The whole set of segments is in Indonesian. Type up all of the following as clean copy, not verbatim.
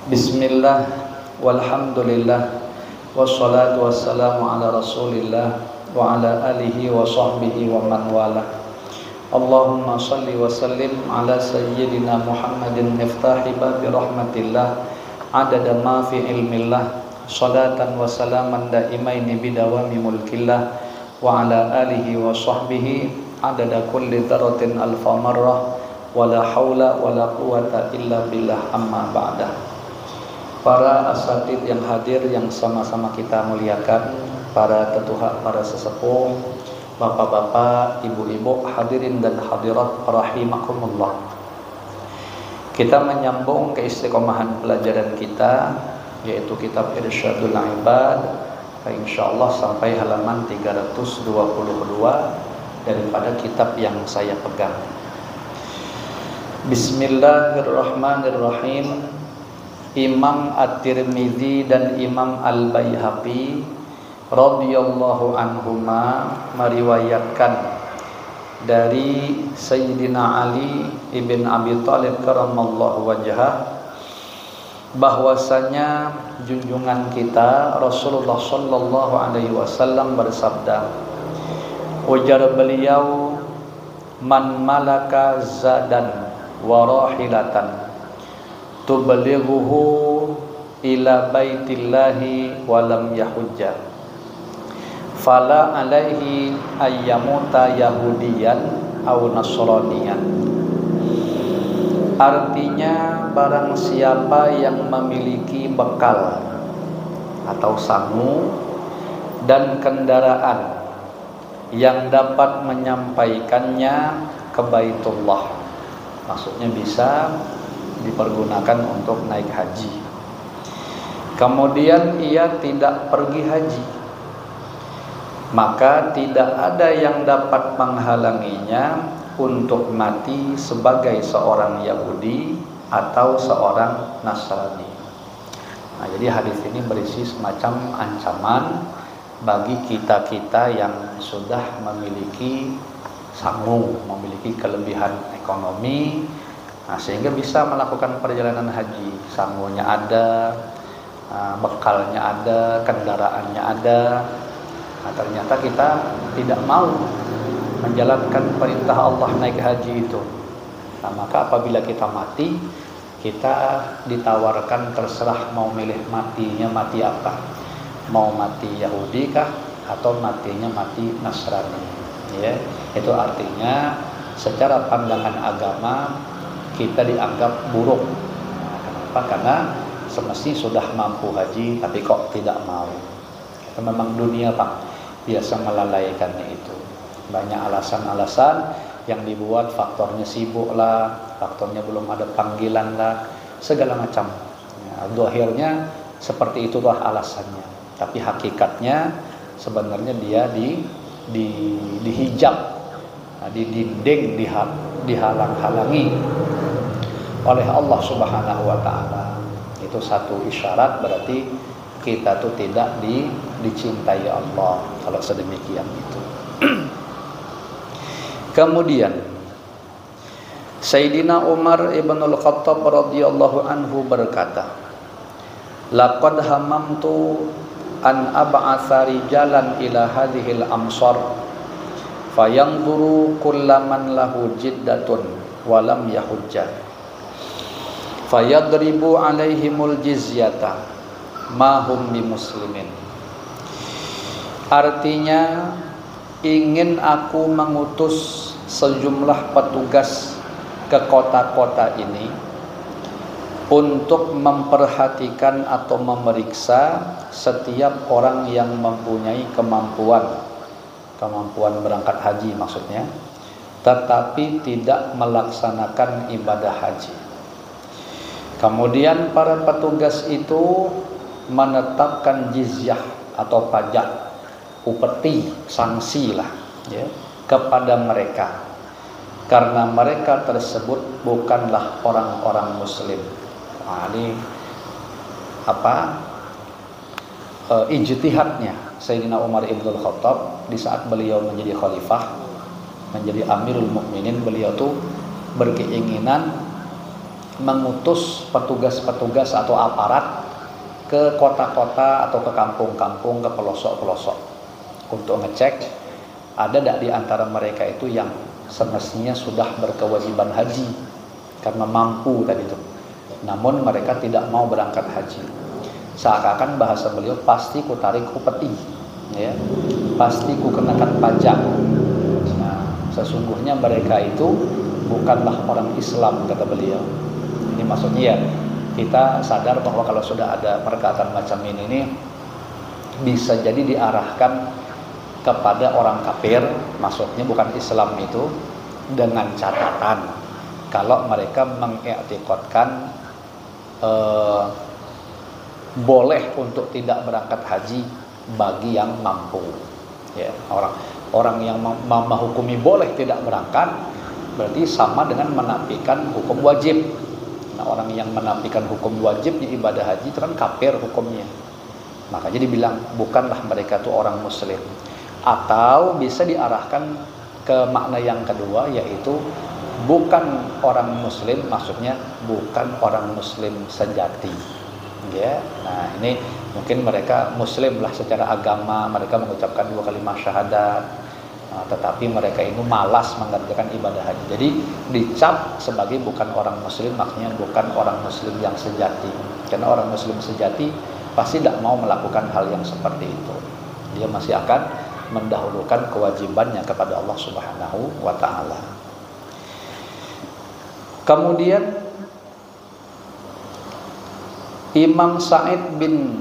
Bismillah, walhamdulillah, wassalatu wassalamu ala rasulillah wa ala alihi wa sahbihi wa man wala. Allahumma salli wa sallim ala sayyidina Muhammadin miftahi babi rahmatillah adada ma fi ilmillah, salatan wa salaman daimaini bidawami mulkillah wa ala alihi wa sahbihi adada kulli dzarratin alfa marrah wa la haula wa la quwata illa billah, amma ba'dah. Para asatid yang hadir yang sama-sama kita muliakan, para tetuha, para sesepuh, bapak-bapak, ibu-ibu, hadirin dan hadirat rahimakumullah. Kita menyambung ke istiqomahan pelajaran kita, yaitu kitab Irsyadul Ibad, insyaallah sampai halaman 322 daripada kitab yang saya pegang. Bismillahirrahmanirrahim. Imam At-Tirmidzi dan Imam Al-Baihaqi radhiyallahu anhuma meriwayatkan dari Sayyidina Ali ibn Abi Thalib karamallahu wajhah bahwasanya junjungan kita Rasulullah sallallahu alaihi wasallam bersabda, ujar beliau, man malaka zadan wa rahilatan tubalighuhu ila baitillahi walam yahujja fala alaihi ayyamuta yahudiyan aw nasraniyan. Artinya, barang siapa yang memiliki bekal atau sangu dan kendaraan yang dapat menyampaikannya ke Baitullah, maksudnya bisa dipergunakan untuk naik haji, kemudian ia tidak pergi haji, maka tidak ada yang dapat menghalanginya untuk mati sebagai seorang Yahudi atau seorang Nasrani. Nah, jadi hadis ini berisi semacam ancaman bagi kita-kita yang sudah memiliki sangu, memiliki kelebihan ekonomi, nah, sehingga bisa melakukan perjalanan haji. Sangunya ada, bekalnya ada, kendaraannya ada. Nah, ternyata kita tidak mau menjalankan perintah Allah naik haji itu. Nah, maka apabila kita mati, kita ditawarkan terserah mau milih matinya mati apa. Mau mati Yahudi kah atau matinya mati Nasrani. Ya, itu artinya secara pandangan agama kita dianggap buruk. Kenapa? Karena semestinya sudah mampu haji tapi kok tidak mau. Itu memang dunia, Pak, biasa melalaikannya itu. Banyak alasan-alasan yang dibuat, faktornya sibuk lah, faktornya belum ada panggilan lah, segala macam. Ya, akhirnya seperti itulah alasannya. Tapi hakikatnya sebenarnya dia dihijab, didinding, dihalang-halangi oleh Allah Subhanahu wa taala. Itu satu isyarat berarti kita tuh tidak dicintai Allah kalau sedemikian itu. Kemudian Sayyidina Umar ibn al-Khattab radhiyallahu anhu berkata, laqad hamamtu an ab'atsa rijalan ila hadhil amsar fayanzuru kullaman lahu jiddatun walam yahujja fayadribu alaihimul jizyata ma hum bimuslimin. Artinya, ingin aku mengutus sejumlah petugas ke kota-kota ini untuk memperhatikan atau memeriksa setiap orang yang mempunyai kemampuan berangkat haji maksudnya, tetapi tidak melaksanakan ibadah haji. Kemudian para petugas itu menetapkan jizyah atau pajak, upeti, sanksi lah, ya, kepada mereka, karena mereka tersebut bukanlah orang-orang Muslim. Nah, ini ijtihadnya Sayyidina Umar ibn al-Khattab di saat beliau menjadi khalifah, menjadi Amirul Mukminin. Beliau tuh berkeinginan mengutus petugas-petugas atau aparat ke kota-kota atau ke kampung-kampung, ke pelosok-pelosok untuk ngecek ada tidak di antara mereka itu yang semestinya sudah berkewajiban haji karena mampu tadi itu, namun mereka tidak mau berangkat haji. Seakan-akan bahasa beliau, pasti ku tarik upeti, ya, pasti ku kenakan pajak. Nah, sesungguhnya mereka itu bukanlah orang Islam, kata beliau. Ini maksudnya ya, kita sadar bahwa kalau sudah ada perkataan macam ini bisa jadi diarahkan kepada orang kafir, maksudnya bukan Islam itu, dengan catatan kalau mereka mengiktikadkan boleh untuk tidak berangkat haji bagi yang mampu, ya. Orang yang menghukumi boleh tidak berangkat berarti sama dengan menafikan hukum wajib. Nah, orang yang menafikan hukum wajibnya ibadah haji itu kan kafir hukumnya. Makanya dibilang bukanlah mereka itu orang muslim. Atau bisa diarahkan ke makna yang kedua, yaitu bukan orang muslim, maksudnya bukan orang muslim sejati, ya. Nah, ini mungkin mereka muslim lah secara agama, mereka mengucapkan 2 kalimat syahadat, tetapi mereka itu malas mengerjakan ibadah haji. Jadi dicap sebagai bukan orang muslim, maksudnya bukan orang muslim yang sejati. Karena orang muslim sejati pasti tidak mau melakukan hal yang seperti itu. Dia masih akan mendahulukan kewajibannya kepada Allah Subhanahu wa ta'ala. Kemudian Imam Sa'id bin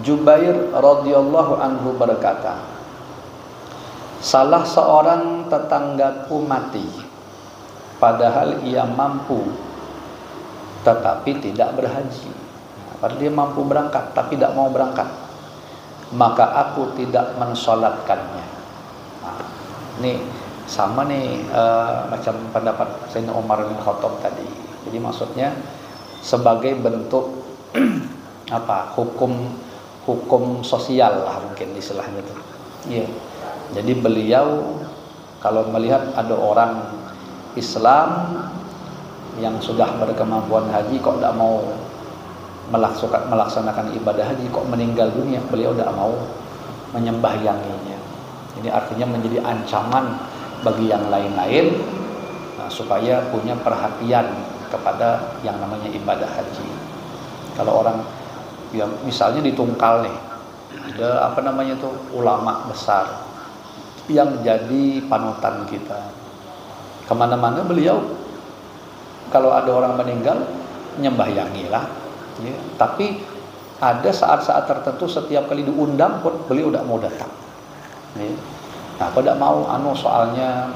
Jubair radhiyallahu anhu berkata, salah seorang tetanggaku mati padahal ia mampu tetapi tidak berhaji. Padahal dia mampu berangkat tapi tidak mau berangkat, maka aku tidak mensolatkannya. Nah, ini sama nih macam pendapat Sayyidina Umar bin Khattab tadi. Jadi maksudnya sebagai bentuk hukum sosial lah mungkin istilahnya itu. Iya. Jadi beliau kalau melihat ada orang Islam yang sudah berkemampuan haji kok tidak mau melaksanakan ibadah haji, kok meninggal dunia, beliau tidak mau menyembahyanginya. Ini artinya menjadi ancaman bagi yang lain-lain, supaya punya perhatian kepada yang namanya ibadah haji. Kalau orang yang misalnya ditungkal nih, ada ulama besar yang jadi panutan kita, kemana-mana beliau kalau ada orang meninggal nyembahyangilah, ya. Tapi ada saat-saat tertentu setiap kali diundang pun beliau tidak mau datang, ya. Nah, aku tidak mau soalnya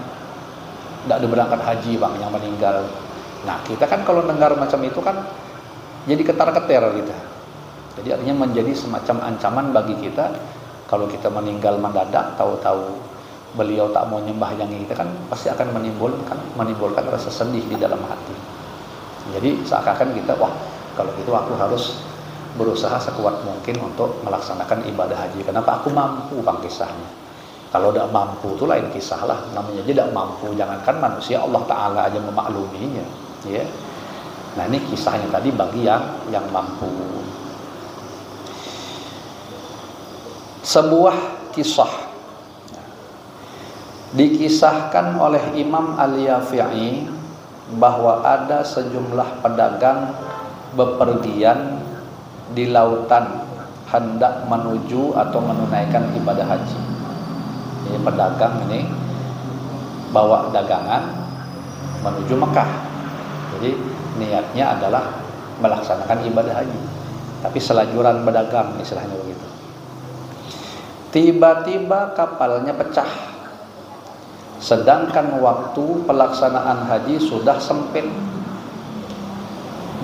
tidak ada berangkat haji bang yang meninggal. Nah, kita kan kalau dengar macam itu kan jadi ketar-ketir kita. Jadi artinya menjadi semacam ancaman bagi kita. Kalau kita meninggal mendadak, tahu-tahu beliau tak mau nyembahyangi kita, kan pasti akan menimbulkan rasa sedih di dalam hati. Jadi seakan-akan kita, wah kalau gitu aku harus berusaha sekuat mungkin untuk melaksanakan ibadah haji. Kenapa? Aku mampu bang kisahnya. Kalau tidak mampu itu lain kisah lah. Namanya aja tidak mampu, jangankan manusia, Allah Ta'ala aja memakluminya, ya. Nah, ini kisahnya tadi bagi yang mampu. Sebuah kisah dikisahkan oleh Imam Al-Yafi'i bahwa ada sejumlah pedagang bepergian di lautan hendak menuju atau menunaikan ibadah haji. Jadi pedagang ini bawa dagangan menuju Mekah. Jadi niatnya adalah melaksanakan ibadah haji, tapi selajuran berdagang istilahnya begitu. Tiba-tiba kapalnya pecah, sedangkan waktu pelaksanaan haji sudah sempit.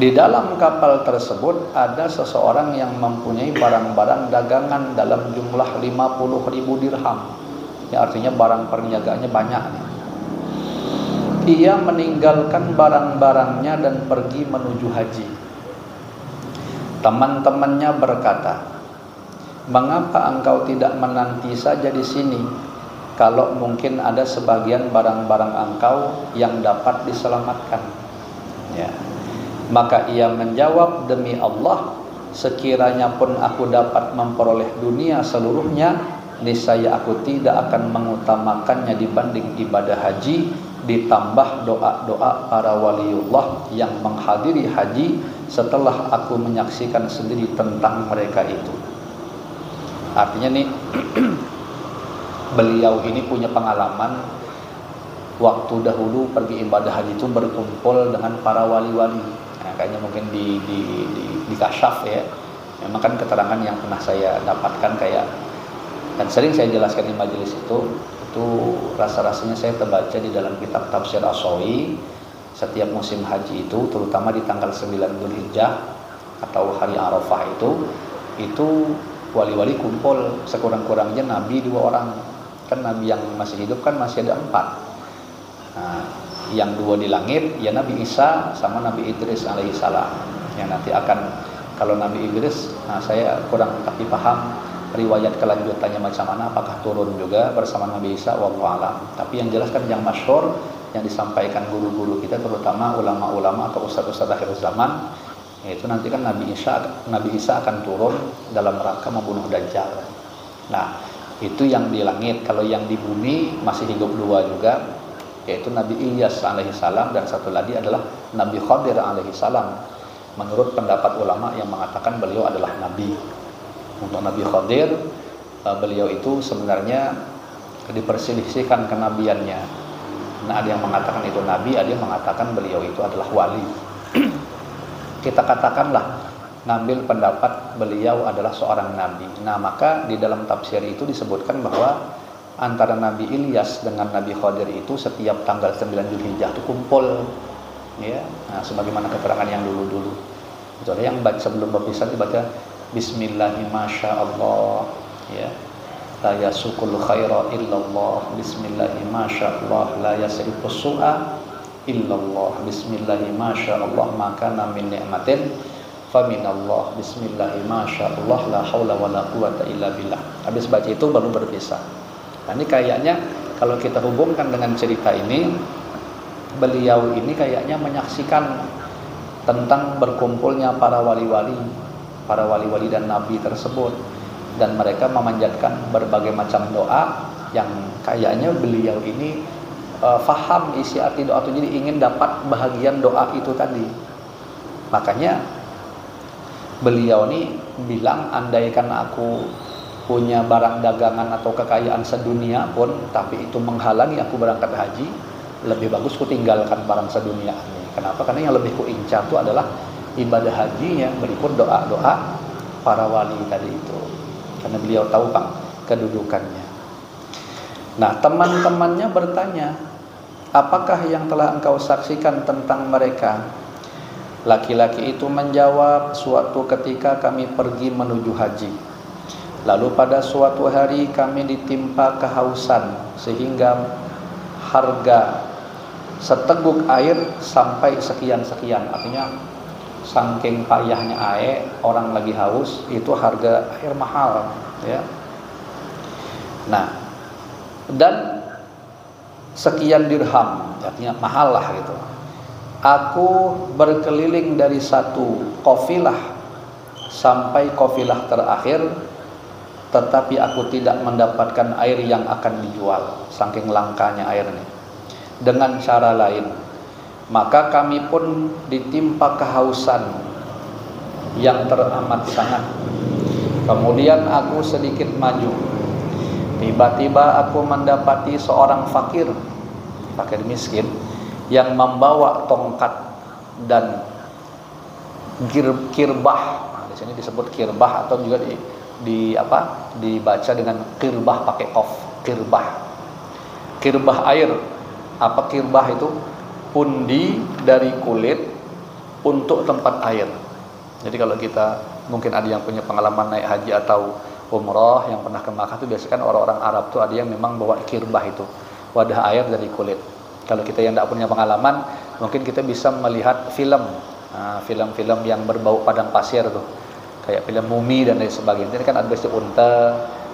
Di dalam kapal tersebut ada seseorang yang mempunyai barang-barang dagangan dalam jumlah 50.000 dirham. Ini artinya barang perniagaannya banyak nih. Ia meninggalkan barang-barangnya dan pergi menuju haji. Teman-temannya berkata, "Mengapa engkau tidak menanti saja di sini? Kalau mungkin ada sebagian barang-barang engkau yang dapat diselamatkan." Ya. Maka ia menjawab, demi Allah, sekiranya pun aku dapat memperoleh dunia seluruhnya, niscaya aku tidak akan mengutamakannya dibanding ibadah haji, ditambah doa-doa para waliullah yang menghadiri haji setelah aku menyaksikan sendiri tentang mereka itu. Artinya nih, beliau ini punya pengalaman waktu dahulu pergi ibadah haji itu berkumpul dengan para wali-wali. Nah, kayaknya mungkin di kasyaf ya. Memang kan keterangan yang pernah saya dapatkan kayak, dan sering saya jelaskan di majelis itu rasa-rasanya saya terbaca di dalam kitab Tafsir As-Sawi. Setiap musim haji itu, terutama di tanggal 9 Dzulhijjah atau hari Arafah itu wali-wali kumpul, sekurang-kurangnya Nabi 2 orang. Kan Nabi yang masih hidup kan masih ada 4. Nah, yang 2 di langit ya Nabi Isa sama Nabi Idris alaihissalam. Yang nanti akan, kalau Nabi Idris, nah saya kurang tapi paham riwayat kelanjutannya macam mana, apakah turun juga bersama Nabi Isa, wallahu alam. Tapi yang jelas kan yang masyhur yang disampaikan guru-guru kita, terutama ulama-ulama atau ustaz-ustaz akhir zaman, yaitu nanti kan Nabi Isa akan turun dalam rangka membunuh Dajjal. Nah, itu yang di langit. Kalau yang di bumi masih hidup 2 juga, yaitu Nabi Ilyas alaihissalam dan satu lagi adalah Nabi Khadir alaihissalam. Menurut pendapat ulama yang mengatakan beliau adalah Nabi. Untuk Nabi Khadir, beliau itu sebenarnya diperselisihkan kenabiannya. Nah, ada yang mengatakan itu Nabi, ada yang mengatakan beliau itu adalah wali. Kita katakanlah ngambil pendapat beliau adalah seorang Nabi. Nah, maka di dalam tafsir itu disebutkan bahwa antara Nabi Ilyas dengan Nabi Khadir itu setiap tanggal 9 Dzulhijjah itu kumpul, ya. Nah, sebagaimana keterangan yang dulu-dulu. Misalnya yang baca sebelum berpisah dibaca Bismillahirrahmanirrahim, ya. La yasukul khaira illallah, Bismillahirrahmanirrahim, la yasrifu su'a illallah, Bismillahirrahmanirrahim, maka min ni'matin faminallah, Bismillahirrahmanirrahim, la haula wala quwata illa billah. Habis baca itu baru berpisah. Nah, ini kayaknya kalau kita hubungkan dengan cerita ini, beliau ini kayaknya menyaksikan tentang berkumpulnya para wali-wali dan nabi tersebut, dan mereka memanjatkan berbagai macam doa yang kayaknya beliau ini faham isi arti doa itu, jadi ingin dapat bahagian doa itu tadi. Makanya beliau ini bilang, andaikan aku punya barang dagangan atau kekayaan sedunia pun, tapi itu menghalangi aku berangkat haji, lebih bagus ku tinggalkan barang sedunia ini. Kenapa? Karena yang lebih ku incar itu adalah ibadah hajinya berikut doa-doa para wali tadi itu. Karena beliau tahu Pak kedudukannya. Nah, teman-temannya bertanya, apakah yang telah engkau saksikan tentang mereka? Laki-laki itu menjawab, suatu ketika kami pergi menuju haji. Lalu pada suatu hari kami ditimpa kehausan sehingga harga seteguk air sampai sekian-sekian. Artinya saking payahnya air, orang lagi haus, itu harga air mahal, ya. Nah, dan sekian dirham, artinya mahal lah gitu. Aku berkeliling dari satu kafilah sampai kafilah terakhir, tetapi aku tidak mendapatkan air yang akan dijual, saking langkanya air ini. Dengan cara lain, maka kami pun ditimpa kehausan yang teramat sangat. Kemudian aku sedikit maju, tiba-tiba aku mendapati seorang fakir miskin yang membawa tongkat dan kirbah. Nah, di sini disebut kirbah atau juga dibaca dengan kirbah pakai qaf, kirbah air. Apa kirbah itu? Pundi dari kulit untuk tempat air. Jadi kalau kita, mungkin ada yang punya pengalaman naik haji atau umrah yang pernah ke Makkah, itu biasanya kan orang-orang Arab tuh ada yang memang bawa kirbah itu, wadah air dari kulit. Kalau kita yang tidak punya pengalaman, mungkin kita bisa melihat film-film yang berbau padang pasir tuh, kayak film Mumi dan lain sebagainya. Ini kan ada biasanya unta,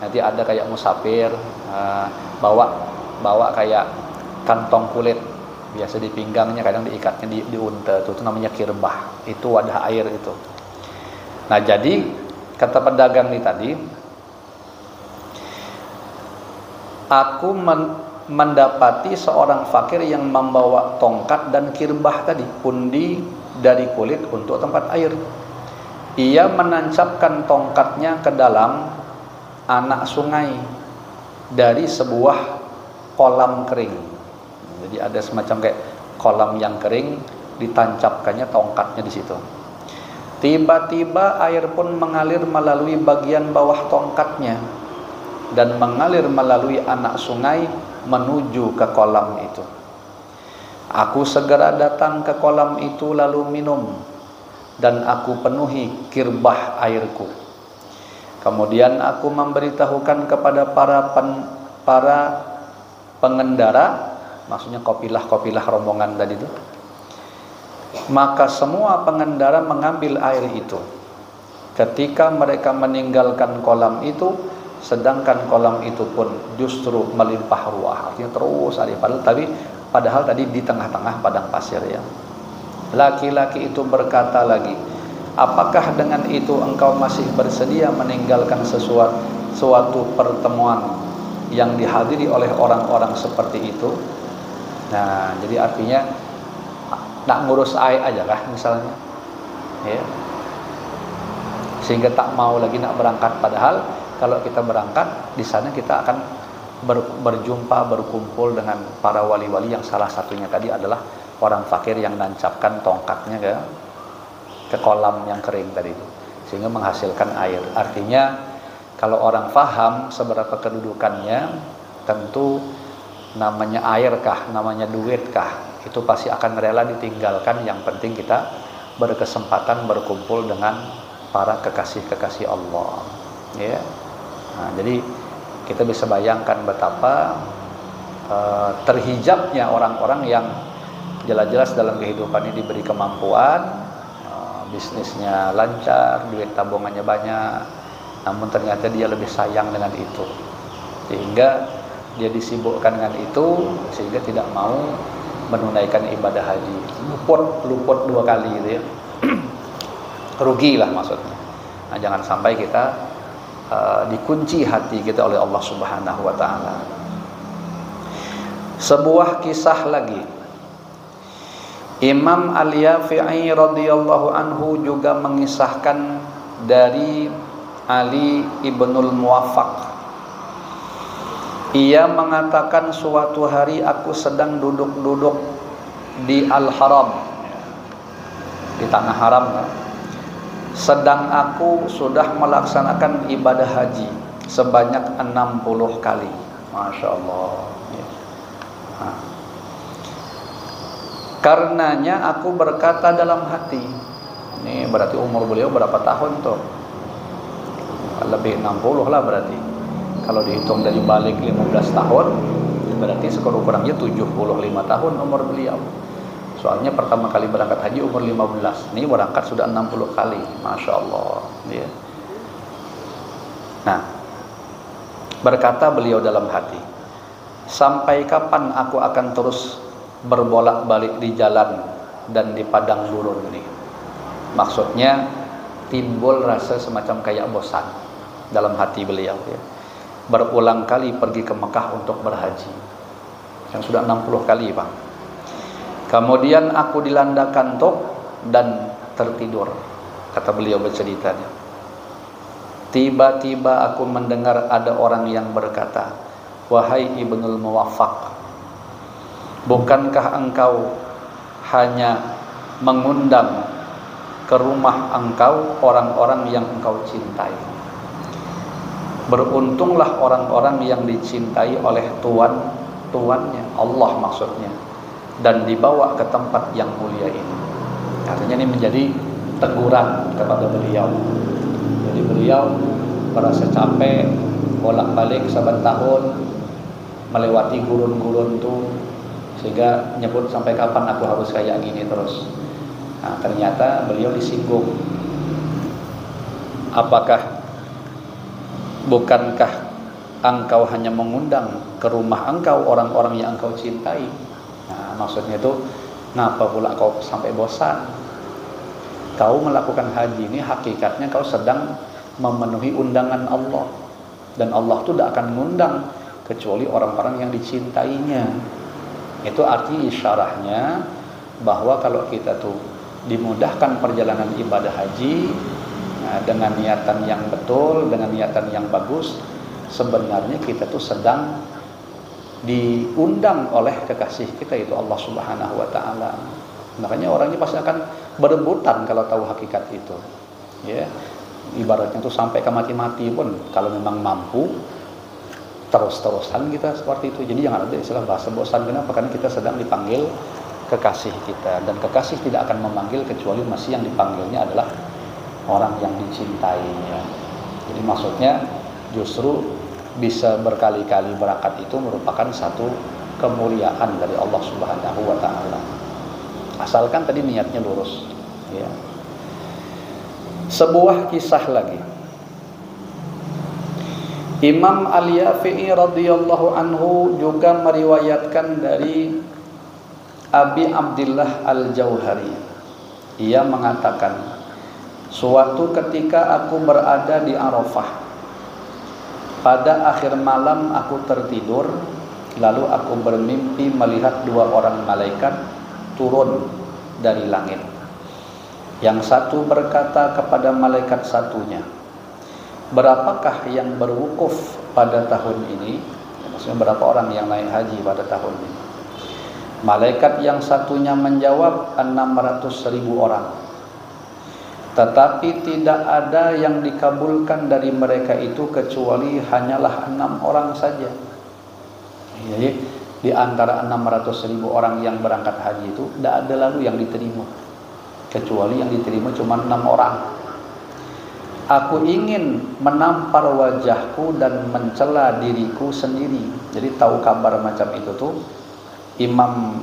nanti ada kayak musafir bawa kayak kantong kulit. Biasa di pinggangnya, kadang diikatnya di unta, itu namanya kirbah. Itu wadah air itu. Nah, jadi kata pedagang ini tadi, aku mendapati seorang fakir yang membawa tongkat dan kirbah tadi, pundi dari kulit untuk tempat air. Ia menancapkan tongkatnya ke dalam anak sungai dari sebuah kolam kering. Jadi ada semacam kayak kolam yang kering, ditancapkannya tongkatnya di situ. Tiba-tiba air pun mengalir melalui bagian bawah tongkatnya dan mengalir melalui anak sungai menuju ke kolam itu. Aku segera datang ke kolam itu lalu minum, dan aku penuhi kirbah airku. Kemudian aku memberitahukan kepada para pengendara, maksudnya kopilah rombongan tadi itu. Maka semua pengendara mengambil air itu. Ketika mereka meninggalkan kolam itu, sedangkan kolam itu pun justru melimpah ruah, artinya terus ada. Padahal tadi di tengah-tengah padang pasir ya. Laki-laki itu berkata lagi, apakah dengan itu engkau masih bersedia meninggalkan suatu pertemuan yang dihadiri oleh orang-orang seperti itu? Nah, jadi artinya nak ngurus air aja lah misalnya, ya. Sehingga tak mau lagi nak berangkat. Padahal kalau kita berangkat di sana kita akan berkumpul dengan para wali-wali yang salah satunya tadi adalah orang fakir yang nancapkan tongkatnya ke kolam yang kering tadi itu, sehingga menghasilkan air. Artinya kalau orang faham seberapa kedudukannya, tentu namanya air kah, namanya duit kah, itu pasti akan rela ditinggalkan. Yang penting kita berkesempatan berkumpul dengan para kekasih-kekasih Allah, ya. Nah, jadi kita bisa bayangkan betapa terhijabnya orang-orang yang jelas-jelas dalam kehidupannya diberi kemampuan, bisnisnya lancar, duit tabungannya banyak, namun ternyata dia lebih sayang dengan itu, sehingga dia disibukkan dengan itu, sehingga tidak mau menunaikan ibadah haji. Luput 2 kali gitu ya. Rugilah maksudnya. Nah, jangan sampai kita dikunci hati kita oleh Allah Subhanahu wa taala. Sebuah kisah lagi, Imam Al-Yafi'i radhiyallahu anhu juga mengisahkan dari Ali ibnul Muwaffaq. Ia mengatakan, suatu hari aku sedang duduk-duduk di Al-Haram, di tanah haram kan? Sedang aku sudah melaksanakan ibadah haji sebanyak 60 kali. Masya Allah. Nah. Karenanya aku berkata dalam hati, ini berarti umur beliau berapa tahun tuh? Lebih 60 lah berarti. Kalau dihitung dari balik 15 tahun, berarti sekurang-kurangnya 75 tahun umur beliau. Soalnya pertama kali berangkat haji umur 15, ini berangkat sudah 60 kali. Masya Allah, ya. Nah, berkata beliau dalam hati, sampai kapan aku akan terus berbolak-balik di jalan dan di padang gurun ini? Maksudnya timbul rasa semacam kayak bosan dalam hati beliau, ya. Berulang kali pergi ke Mekah untuk berhaji, yang sudah 60 kali, Pak. Kemudian aku dilanda kantuk dan tertidur, kata beliau berceritanya. Tiba-tiba aku mendengar ada orang yang berkata, wahai Ibnul Muwaffaq, bukankah engkau hanya mengundang ke rumah engkau orang-orang yang engkau cintai? Beruntunglah orang-orang yang dicintai oleh tuannya, Allah maksudnya, dan dibawa ke tempat yang mulia ini. Artinya ini menjadi teguran kepada beliau. Jadi beliau merasa capek bolak-balik saban tahun melewati gurun-gurun itu, sehingga nyebut sampai kapan aku harus kayak gini terus. Nah, ternyata beliau disinggung. Bukankah engkau hanya mengundang ke rumah engkau orang-orang yang engkau cintai? Nah, Maksudnya itu, ngapa pula kau sampai bosan? Kau melakukan haji ini hakikatnya kau sedang memenuhi undangan Allah. Dan Allah itu tidak akan mengundang kecuali orang-orang yang dicintainya. Itu arti isyarahnya bahwa kalau kita tuh dimudahkan perjalanan ibadah haji dengan niatan yang betul, dengan niatan yang bagus, sebenarnya kita tuh sedang diundang oleh kekasih kita, itu Allah Subhanahu wa taala. Makanya orangnya pasti akan berebutan kalau tahu hakikat itu. Ya. Ibaratnya tuh sampai ke mati-mati pun kalau memang mampu terus-terusan kita seperti itu. Jadi jangan ada istilah bahasa bosan. Kenapa? Karena kita sedang dipanggil kekasih kita, dan kekasih tidak akan memanggil kecuali masih yang dipanggilnya adalah orang yang dicintainya. Jadi maksudnya justru bisa berkali-kali berangkat itu merupakan satu kemuliaan dari Allah Subhanahu wa taala. Asalkan tadi niatnya lurus, ya. Sebuah kisah lagi. Imam Al-Yafi'i radhiyallahu anhu juga meriwayatkan dari Abi Abdillah Al-Jauhari. Ia mengatakan, suatu ketika aku berada di Arafah. Pada akhir malam aku tertidur, lalu aku bermimpi melihat dua orang malaikat turun dari langit. Yang satu berkata kepada malaikat satunya, berapakah yang berwukuf pada tahun ini? Maksudnya berapa orang yang naik haji pada tahun ini? Malaikat yang satunya menjawab 600.000 orang. Tetapi tidak ada yang dikabulkan dari mereka itu kecuali hanyalah 6 orang saja. Jadi di antara 600.000 orang yang berangkat haji itu tidak ada lalu yang diterima, kecuali yang diterima cuma 6 orang. Aku ingin menampar wajahku dan mencela diriku sendiri. Jadi tahu kabar macam itu tuh Imam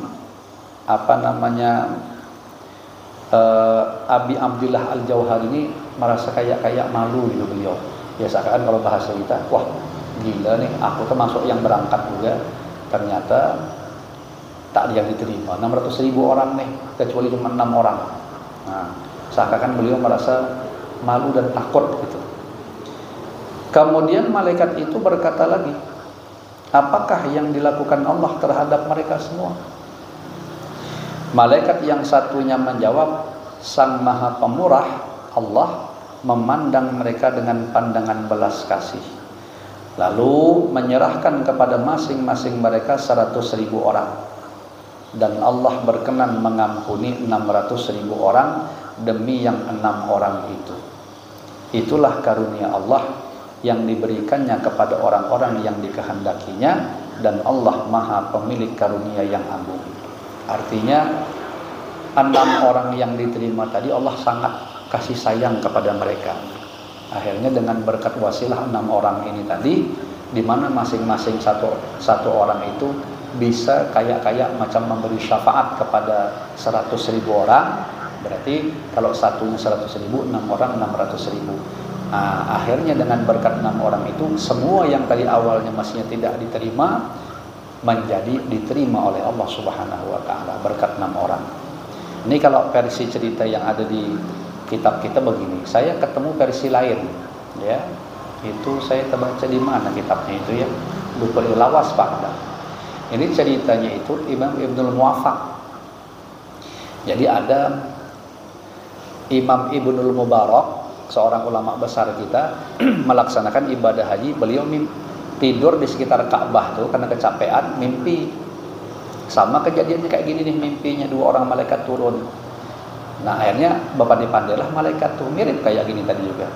Abi Abdillah Al-Jauhari ini merasa kayak malu gitu beliau. Biasakan kalau bahasa kita, wah gila nih, aku termasuk yang berangkat juga, ternyata tak ada yang diterima. 600.000 orang nih, kecuali cuma 6 orang. Nah, seakan beliau merasa malu dan takut gitu. Kemudian malaikat itu berkata lagi, apakah yang dilakukan Allah terhadap mereka semua? Malaikat yang satunya menjawab, Sang Maha Pemurah Allah memandang mereka dengan pandangan belas kasih, lalu menyerahkan kepada masing-masing mereka 100.000 orang, dan Allah berkenan mengampuni 600.000 orang demi yang 6 orang itu. Itulah karunia Allah yang diberikannya kepada orang-orang yang dikehendakinya, dan Allah Maha Pemilik karunia yang agung. Artinya 6 orang yang diterima tadi Allah sangat kasih sayang kepada mereka. Akhirnya dengan berkat wasilah 6 orang ini tadi, di mana masing-masing satu orang itu bisa kayak macam memberi syafaat kepada 100.000 orang. Berarti kalau satunya 100.000, 6 orang 600.000. Nah, akhirnya dengan berkat 6 orang itu, semua yang tadi awalnya masihnya tidak diterima menjadi diterima oleh Allah Subhanahu wa taala berkat 6 orang. Ini kalau versi cerita yang ada di kitab kita begini. Saya ketemu versi lain, ya. Itu saya terbaca di mana kitabnya itu ya? Lupa, Lawas Pak. Ini ceritanya itu Imam Ibnul Muwaffaq. Jadi ada Imam Ibnul Mubarak, seorang ulama besar kita, melaksanakan ibadah haji. Beliau tidur di sekitar Ka'bah tuh karena kecapean, mimpi. Sama kejadiannya kayak gini nih, mimpinya 2 orang malaikat turun. Nah, akhirnya Bapak dipandailah malaikat tuh mirip kayak gini tadi juga.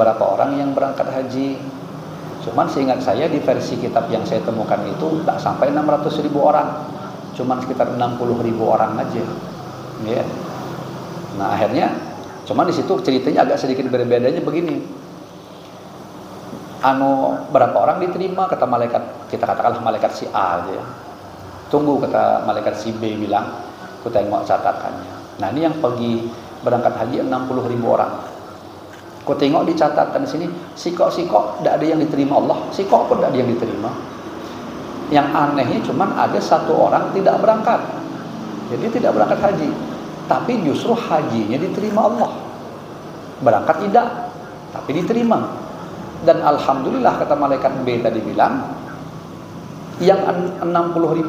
Berapa orang yang berangkat haji? Cuman seingat saya di versi kitab yang saya temukan itu tak sampai 600.000 orang. Cuman sekitar 60.000 orang aja. Ya. Nah, akhirnya cuman di situ ceritanya agak sedikit berbedanya begini. Berapa orang diterima, kata malaikat, kita katakanlah malaikat si A aja ya. Tunggu, kata malaikat si B bilang, aku tengok catatannya. Nah, ini yang pergi berangkat haji 60.000 orang. Aku tengok di catatan sini, sikok tidak ada yang diterima Allah, sikok pun tidak ada yang diterima. Yang anehnya cuman ada satu orang tidak berangkat. Jadi tidak berangkat haji, tapi justru hajinya diterima Allah. Berangkat tidak, tapi diterima. Dan alhamdulillah kata malaikat B tadi bilang, yang 60.000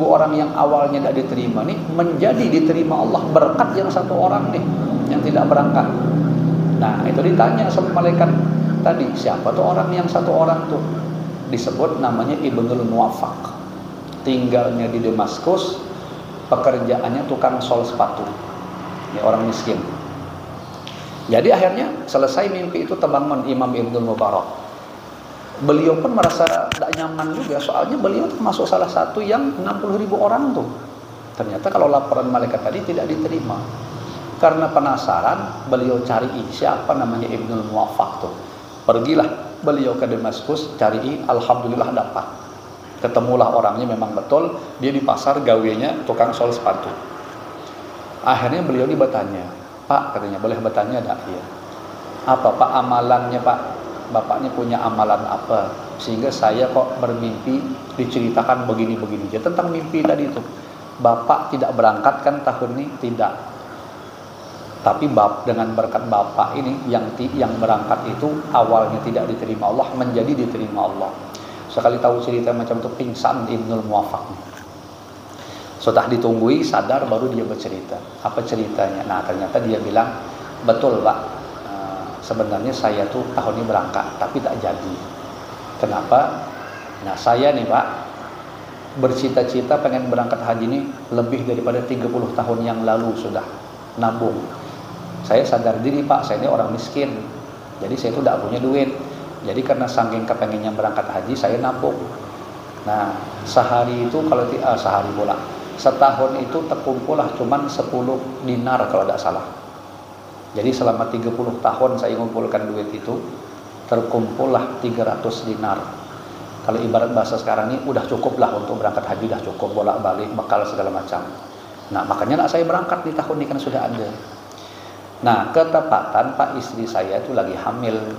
orang yang awalnya tidak diterima nih menjadi diterima Allah berkat yang satu orang nih yang tidak berangkat. Nah itu ditanya sama malaikat tadi, siapa tuh orang yang satu orang tuh? Disebut namanya Ibnul Muwaffaq, tinggalnya di Damaskus, pekerjaannya tukang sol sepatu. Ini orang miskin. Jadi akhirnya selesai mimpi itu terbangun Imam Ibnul Mubarak. Beliau pun merasa tidak nyaman juga, soalnya beliau termasuk salah satu yang 60.000 orang tuh. Ternyata kalau laporan malaikat tadi tidak diterima. Karena penasaran, beliau cari siapa namanya Ibnul Muwaffaq tuh. Pergilah beliau ke Damaskus, cari, alhamdulillah dapat. Ketemulah orangnya, memang betul dia di pasar gawenya tukang sol sepatu. Akhirnya beliau bertanya, Pak, katanya, boleh bertanya enggak? Iya. Apa Pak amalannya Pak? Bapaknya punya amalan apa sehingga saya kok bermimpi diceritakan begini-begini aja tentang mimpi tadi itu. Bapak tidak berangkat kan tahun ini? Tidak. Tapi dengan berkat bapak ini yang berangkat itu awalnya tidak diterima Allah menjadi diterima Allah. Sekali tahu cerita macam itu pingsan Ibnul Muwaffaq. Sudah ditunggui sadar baru dia bercerita. Apa ceritanya? Nah ternyata dia bilang, betul Pak. Sebenarnya saya tuh tahun ini berangkat tapi tak jadi. Kenapa? Nah saya nih Pak bercita-cita pengen berangkat haji ini lebih daripada 30 tahun yang lalu sudah nabung. Saya sadar diri Pak, saya ini orang miskin, jadi saya tuh tidak punya duit. Jadi karena saking kepengennya berangkat haji saya nabung. Nah sehari itu kalau sehari pula setahun itu terkumpul lah cuman 10 dinar kalau tidak salah. Jadi selama 30 tahun saya mengumpulkan duit itu terkumpullah 300 dinar. Kalau ibarat bahasa sekarang ini udah cukup lah untuk berangkat haji, udah cukup bolak-balik bekal segala macam. Nah makanya saya berangkat di tahun ini kan sudah ada. Nah ketepatan Pak istri saya itu lagi hamil.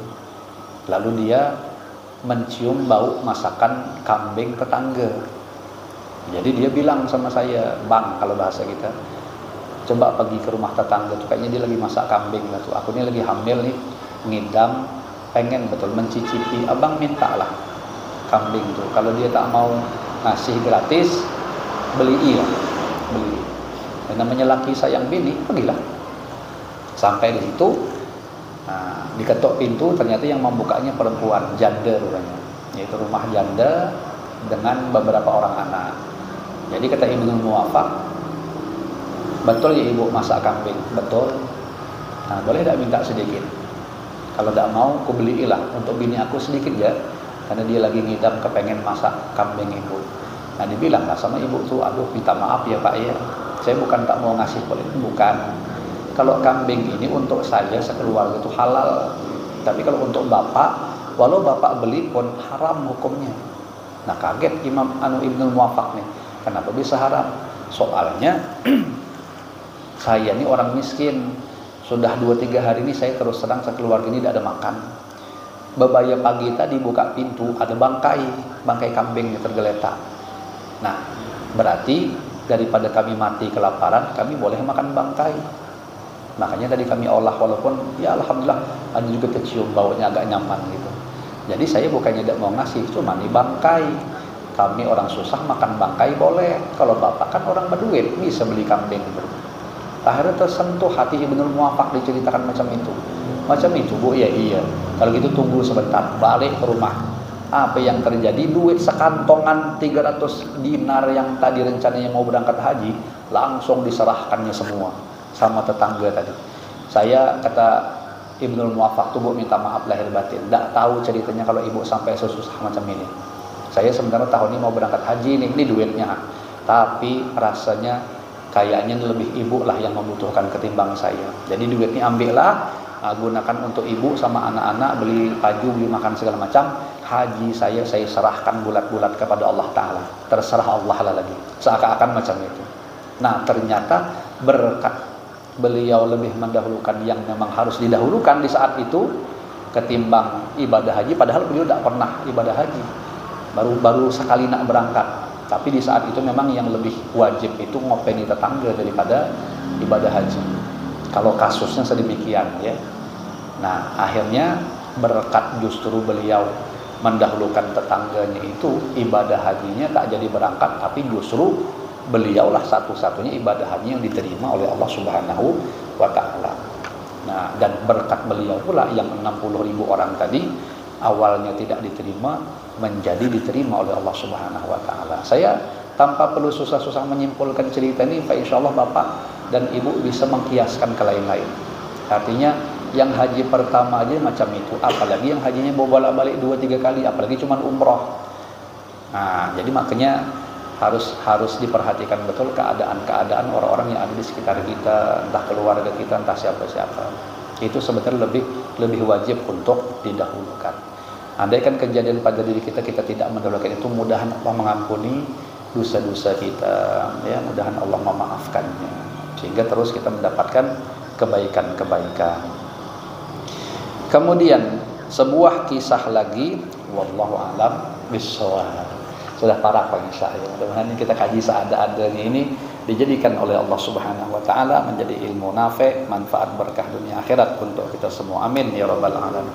Lalu dia mencium bau masakan kambing tetangga. Jadi dia bilang sama saya, Bang kalau bahasa kita, coba pergi ke rumah tetangga tuh, kayaknya dia lagi masak kambing lah tuh. Aku ini lagi hamil nih, ngidam, pengen betul mencicipi. Abang mintalah kambing tuh. Kalau dia tak mau ngasih gratis, beli. Dan namanya laki sayang bini, pergilah. Sampai di situ, nah, diketok pintu, ternyata yang membukanya perempuan, janda rupanya. Yaitu rumah janda dengan beberapa orang anak. Jadi kata Ibnul Muwaffaq, betul ya ibu masak kambing? Betul. Nah boleh tidak minta sedikit? Kalau tidak mau aku beliilah untuk bini aku sedikit ya, karena dia lagi ngidam kepengen masak kambing ibu. Nah dibilang lah sama ibu tuh, aduh minta maaf ya Pak ya, saya bukan tak mau ngasih, bukan. Kalau kambing ini untuk saya sekeluarga itu halal, tapi kalau untuk bapak, walau bapak beli pun haram hukumnya. Nah kaget Ibnul Muwaffaq nih, kenapa bisa haram? Soalnya saya ini orang miskin, sudah 2-3 hari ini saya terus terang sekeluarga ini tidak ada makan. Bebaya pagi tadi buka pintu, ada bangkai kambing yang tergeletak. Nah berarti daripada kami mati kelaparan, kami boleh makan bangkai. Makanya tadi kami olah, walaupun ya alhamdulillah ada juga kecium baunya agak nyaman gitu. Jadi saya bukannya tidak mau ngasih, cuma nih bangkai. Kami orang susah makan bangkai boleh. Kalau bapak kan orang berduit, bisa beli kambing. Akhirnya tersentuh hati Ibnul Muwaffaq diceritakan macam itu. Macam itu Bu, ya iya. Kalau gitu tunggu sebentar, balik ke rumah. Apa yang terjadi? Duit sekantongan 300 dinar yang tadi rencananya mau berangkat haji, langsung diserahkannya semua sama tetangga tadi. Saya kata Ibnul Muwaffaq tuh Bu minta maaf lahir batin, tidak tahu ceritanya kalau ibu sampai sesusah macam ini. Saya sebenarnya tahun ini mau berangkat haji nih, ini duitnya, tapi rasanya kayaknya lebih ibu lah yang membutuhkan ketimbang saya. Jadi duitnya ambillah, gunakan untuk ibu sama anak-anak, beli baju, beli makan segala macam. Haji saya serahkan bulat-bulat kepada Allah Ta'ala, terserah Allah lah lagi, seakan-akan macam itu. Nah ternyata berkat beliau lebih mendahulukan yang memang harus didahulukan di saat itu ketimbang ibadah haji, padahal beliau tidak pernah ibadah haji, baru sekali nak berangkat. Tapi di saat itu memang yang lebih wajib itu ngopeni tetangga daripada ibadah haji. Kalau kasusnya sedemikian ya. Nah, akhirnya berkat justru beliau mendahulukan tetangganya itu, ibadah hajinya tak jadi berangkat, tapi justru beliaulah satu-satunya ibadah haji yang diterima oleh Allah Subhanahu wa taala. Nah, dan berkat beliau pula yang 60.000 orang tadi awalnya tidak diterima menjadi diterima oleh Allah Subhanahu wa taala. Saya tanpa perlu susah-susah menyimpulkan cerita ini, insyaallah Bapak dan Ibu bisa mengkiaskan ke lain-lain. Artinya yang haji pertama aja macam itu, apalagi yang hajinya bolak-balik 2-3 kali, apalagi cuma umroh. Nah, jadi makanya harus diperhatikan betul keadaan-keadaan orang-orang yang ada di sekitar kita, entah keluarga kita, entah siapa-siapa. Itu sebenarnya lebih wajib untuk didahulukan. Andaikan kejadian pada diri kita tidak mendahulukan itu, mudahan Allah mengampuni dosa-dosa kita, ya, mudahan Allah memaafkannya, sehingga terus kita mendapatkan kebaikan-kebaikan. Kemudian sebuah kisah lagi, wallahu a'lam bishawab. Sudah parah Pak Isa ya. Mudah-mudahan kita kaji seada-adanya ini dijadikan oleh Allah Subhanahu wa taala menjadi ilmu nafi', manfaat berkah dunia akhirat untuk kita semua. Amin ya rabbal alamin.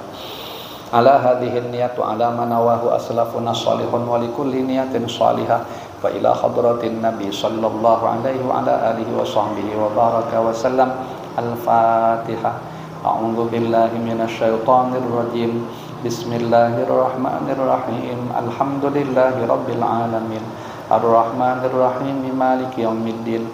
Ala hadhihi niyatu ala manawahu aslafuna shalihun wa likulli niyatin shalihah wa ila hadratin nabi sallallahu alaihi wa ala alihi wa sahbihi wa baraka wa sallam. Al-Fatihah. A'udzu billahi minasy syaithanir rajim. Bismillahirrahmanirrahim. Alhamdulillahi rabbil alamin. Ar-Rahmanir Rahim. Maliki yaumiddin.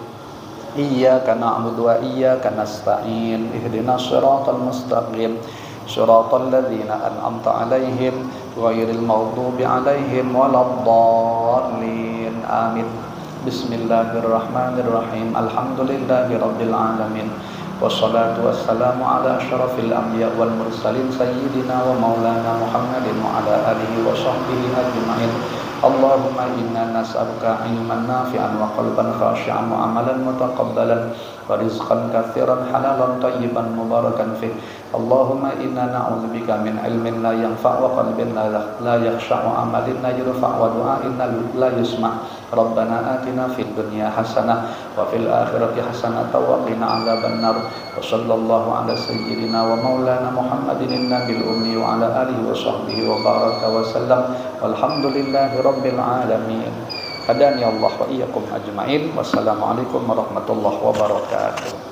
Iyyaka na'budu wa iyyaka nasta'in. Ihdinas shiratal mustaqim. Shiratal ladzina an'amta 'alaihim ghairil maghdubi 'alaihim waladdallin. Amin. Bismillahirrahmanirrahim. Alhamdulillahi rabbil alamin. Wassalatu wassalamu ala asyrafil anbiya wal mursalin sayyidina wa maulana Muhammadin wa ala alihi wa sahbihi ajma'in. Allahumma inna nas'aluka ilman nafi'an wa qalban khashi'an wa amalan mutaqabbalan wa rizqan katsiran halalan tayyiban mubarakan fih. Allahumma inna na'udzubika min ilmin la yanfa' wa qalbin la yakhsha' wa amalin la yurfa' wa du'ain la yusma'. Rabbana atina fid dunya hasanah wa fil akhirati hasanah wa qina adzabannar. Wa sallallahu ala sayyidina wa maulana Muhammadin nabil ummi wa ala alihi wa sahbihi wa baraka wa sallam. Walhamdulillahi rabbil alamin. Hadani Allah wa iyyakum ajma'in. Wassalamualaikum warahmatullahi wabarakatuh.